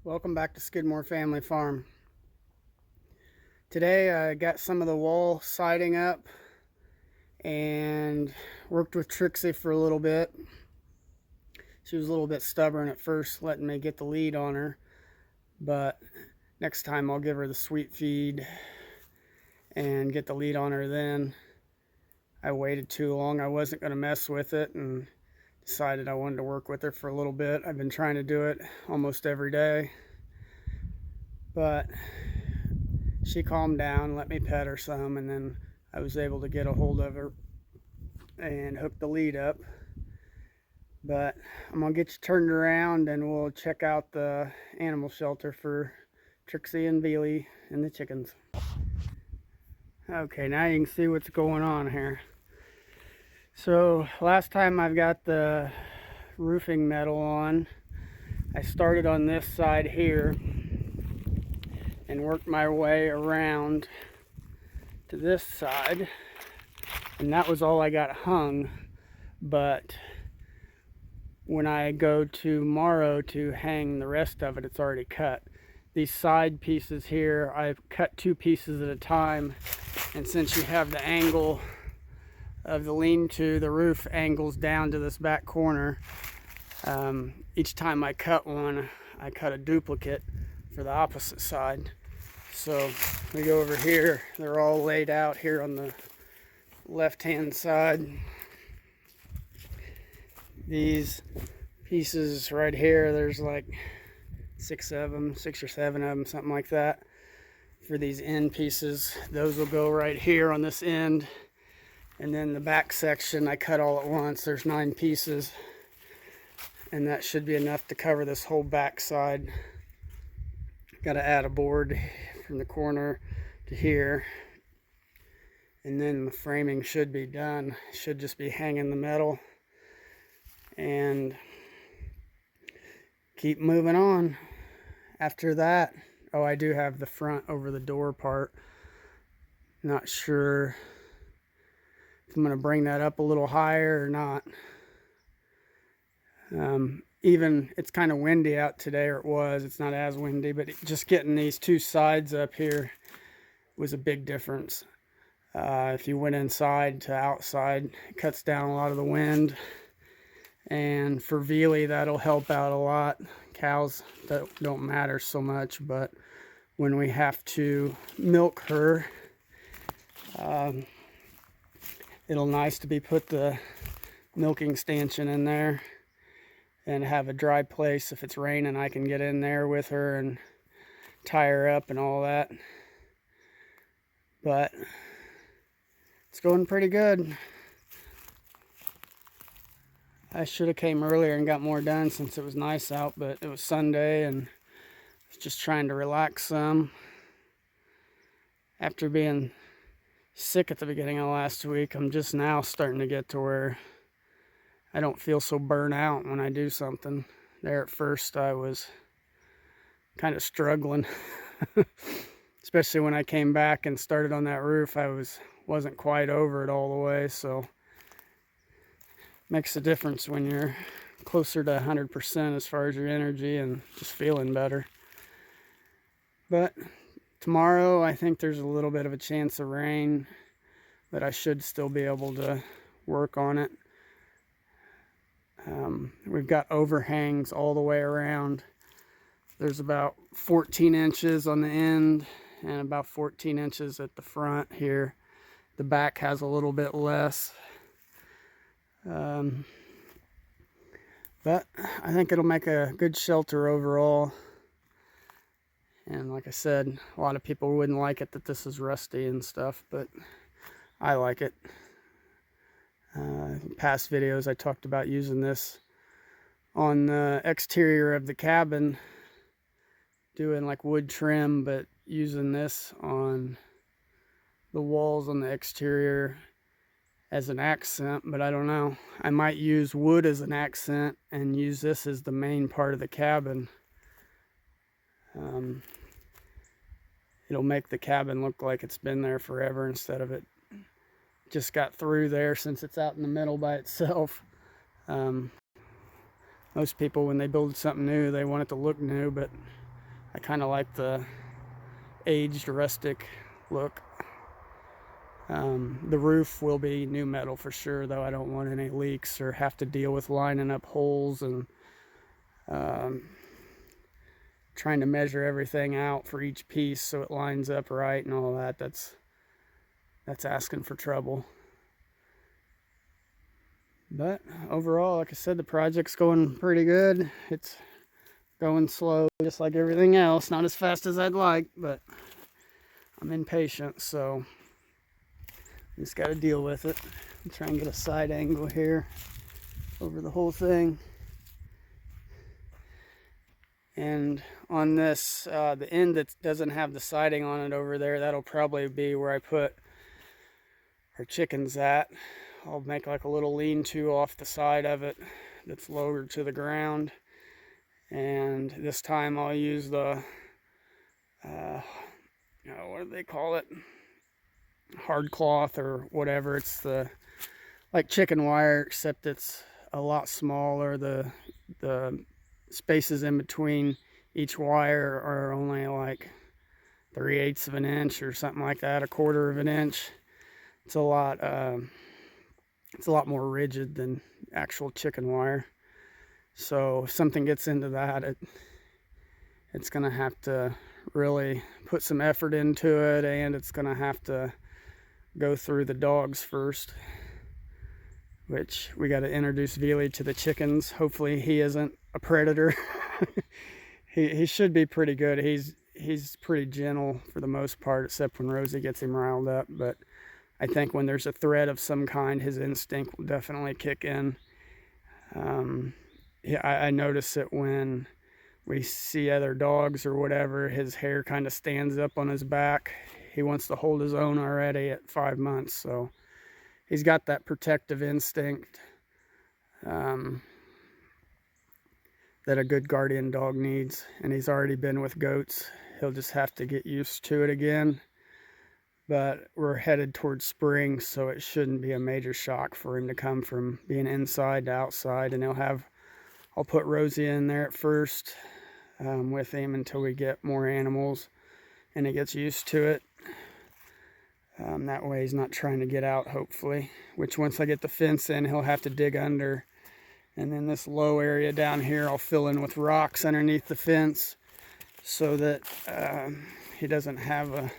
Welcome back to Skidmore Family Farm. Today I got some of the wall siding up and worked with Trixie for a little bit. She was a little bit stubborn at first, letting me get the lead on her, but next time I'll give her the sweet feed and get the lead on her then. I waited too long. I wasn't going to mess with it and decided I wanted to work with her for a little bit. I've been trying to do it almost every day, but she calmed down, let me pet her some, and then I was able to get a hold of her and hook the lead up. But I'm gonna get you turned around and we'll check out the animal shelter for Trixie and Veely and the chickens. Okay, now you can see what's going on here. So last time I've got the roofing metal on, I started on this side here and worked my way around to this side, and that was all I got hung. But when I go tomorrow to hang the rest of it, it's already cut. These side pieces here, I've cut 2 pieces at a time, and since you have the angle of the lean-to, the roof angles down to this back corner. Each time I cut one, I cut a duplicate for the opposite side. So we go over here, they're all laid out here on the left-hand side. These pieces right here, there's like 6 of them, 6 or 7 of them, something like that. For these end pieces, those will go right here on this end. And then the back section I cut all at once. There's 9 pieces, and that should be enough to cover this whole back side. Got to add a board from the corner to here, and then the framing should be done. Should just be hanging the metal and keep moving on. After that, oh, I do have the front over the door part. Not sure if I'm going to bring that up a little higher or not. Even it's kind of windy out today, or it was. It's not as windy, but just getting these 2 sides up here was a big difference. If you went inside to outside, it cuts down a lot of the wind. And for Veely, that'll help out a lot. Cows that don't matter so much, but when we have to milk her, it'll nice to be put the milking stanchion in there and have a dry place. If it's raining, I can get in there with her and tie her up and all that. But it's going pretty good. I should have came earlier and got more done since it was nice out, but it was Sunday and I was just trying to relax some. After being sick at the beginning of last week, I'm just now starting to get to where I don't feel so burnt out when I do something. There at first I was kind of struggling. Especially when I came back and started on that roof, I wasn't quite over it all the way, so makes a difference when you're closer to 100% as far as your energy and just feeling better. But tomorrow I think there's a little bit of a chance of rain, but I should still be able to work on it. We've got overhangs all the way around. There's about 14 inches on the end and about 14 inches at the front here. The back has a little bit less. But I think it'll make a good shelter overall. And like I said, a lot of people wouldn't like it that this is rusty and stuff, but I like it. In past videos I talked about using this on the exterior of the cabin, doing like wood trim, but using this on the walls on the exterior as an accent. But I don't know, I might use wood as an accent and use this as the main part of the cabin. It'll make the cabin look like it's been there forever instead of it just got through there, since it's out in the middle by itself. Most people, when they build something new, they want it to look new, but I kind of like the aged rustic look. The roof will be new metal for sure, though I don't want any leaks or have to deal with lining up holes and trying to measure everything out for each piece so it lines up right and all that. That's asking for trouble. But overall, like I said, the project's going pretty good. It's going slow, just like everything else. Not as fast as I'd like, but I'm impatient, so just got to deal with it. I'm trying to get a side angle here over the whole thing. And on this, the end that doesn't have the siding on it over there, that'll probably be where I put our chickens at. I'll make like a little lean-to off the side of it that's lowered to the ground. And this time I'll use the, what do they call it? Hard cloth or whatever. It's the like chicken wire, except it's a lot smaller. The spaces in between each wire are only like 3/8 of an inch or something like that, 1/4 of an inch. It's a lot more rigid than actual chicken wire. So if something gets into that, it's gonna have to really put some effort into it, and it's gonna have to go through the dogs first, which we got to introduce Veely to the chickens. Hopefully he isn't a predator. he should be pretty good. He's pretty gentle for the most part, except when Rosie gets him riled up. But I think when there's a threat of some kind, his instinct will definitely kick in. I notice it when we see other dogs or whatever. His hair kind of stands up on his back. He wants to hold his own already at 5 months, so he's got that protective instinct that a good guardian dog needs. And he's already been with goats. He'll just have to get used to it again. But we're headed towards spring, so it shouldn't be a major shock for him to come from being inside to outside. And I'll put Rosie in there at first with him until we get more animals and he gets used to it. That way he's not trying to get out, hopefully. Which once I get the fence in, he'll have to dig under. And then this low area down here, I'll fill in with rocks underneath the fence so that he doesn't have a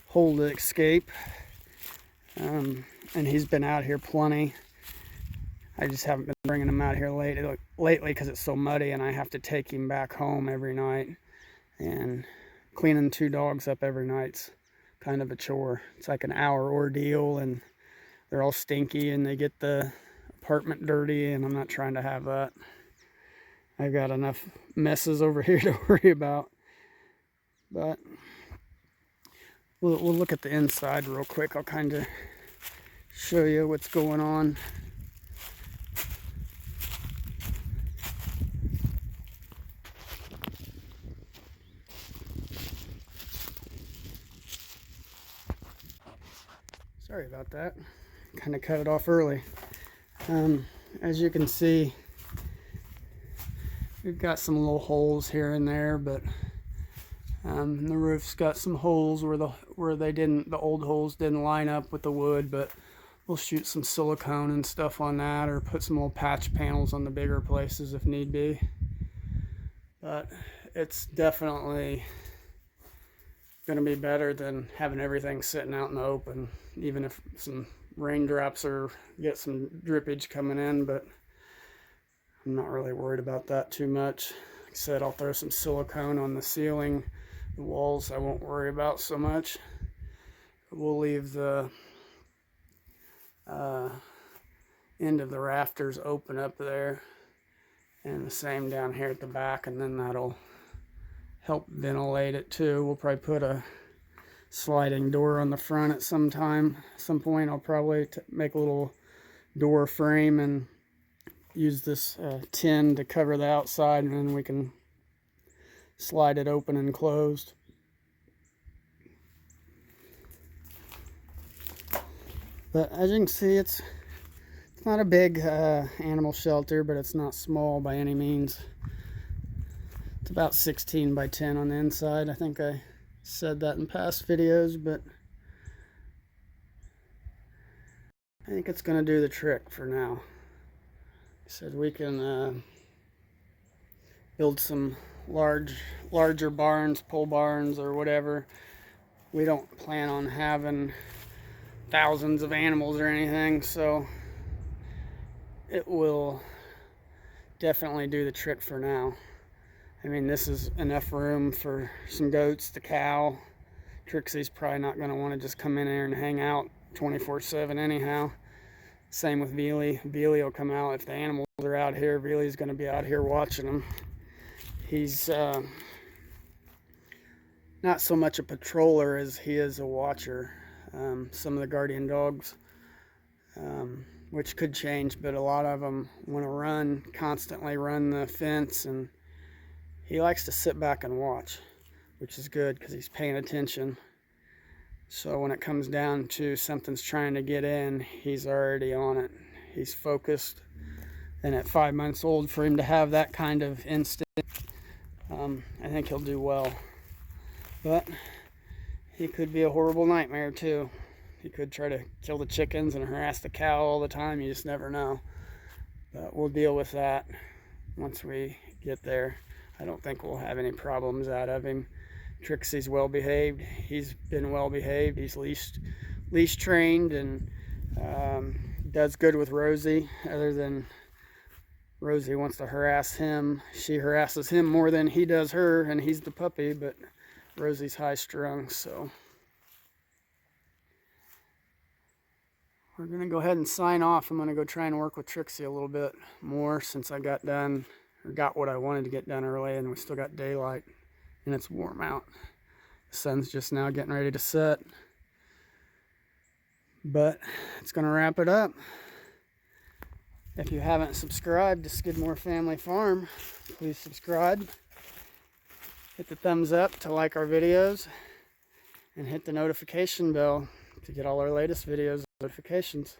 hole to escape. And he's been out here plenty. I just haven't been bringing him out here lately because it's so muddy, and I have to take him back home every night. And cleaning 2 dogs up every night's kind of a chore. It's like an hour ordeal, and they're all stinky and they get the apartment dirty, and I'm not trying to have that. I've got enough messes over here to worry about. But we'll look at the inside real quick. I'll kind of show you what's going on. Sorry about that. Kind of cut it off early. As you can see, we've got some little holes here and there, but the roof's got some holes where the old holes didn't line up with the wood, but we'll shoot some silicone and stuff on that, or put some little patch panels on the bigger places if need be. But it's definitely going to be better than having everything sitting out in the open, even if some raindrops or get some drippage coming in. But I'm not really worried about that too much. Like I said, I'll throw some silicone on the ceiling. The walls I won't worry about so much. We'll leave the end of the rafters open up there, and the same down here at the back, and then that'll help ventilate it too. We'll probably put a sliding door on the front at some point. I'll probably make a little door frame and use this tin to cover the outside, and then we can slide it open and closed. But as you can see, it's not a big animal shelter, but it's not small by any means. It's about 16 by 10 on the inside. I think I said that in past videos, but I think it's going to do the trick for now. I said we can build some larger barns, pole barns or whatever. We don't plan on having thousands of animals or anything, so it will definitely do the trick for now. I mean, this is enough room for some goats, the cow. Trixie's probably not going to want to just come in there and hang out 24/7 anyhow. Same with Veely. Veely will come out if the animals are out here. Veely's going to be out here watching them. He's not so much a patroller as he is a watcher. Some of the guardian dogs, which could change, but a lot of them want to constantly run the fence, and he likes to sit back and watch, which is good because he's paying attention. So when it comes down to something's trying to get in, he's already on it. He's focused. And at 5 months old, for him to have that kind of instinct, I think he'll do well. But he could be a horrible nightmare too. He could try to kill the chickens and harass the cow all the time. You just never know. But we'll deal with that once we get there. I don't think we'll have any problems out of him. Trixie's well behaved. He's been well behaved. He's leash trained and does good with Rosie, other than Rosie wants to harass him. She harasses him more than he does her, and he's the puppy, but Rosie's high strung, so we're going to go ahead and sign off. I'm going to go try and work with Trixie a little bit more since I got what I wanted to get done early, and we still got daylight and it's warm out. The sun's just now getting ready to set. But it's going to wrap it up. If you haven't subscribed to Skidmore Family Farm, please subscribe. Hit the thumbs up to like our videos, and hit the notification bell to get all our latest videos and notifications.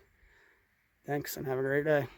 Thanks, and have a great day.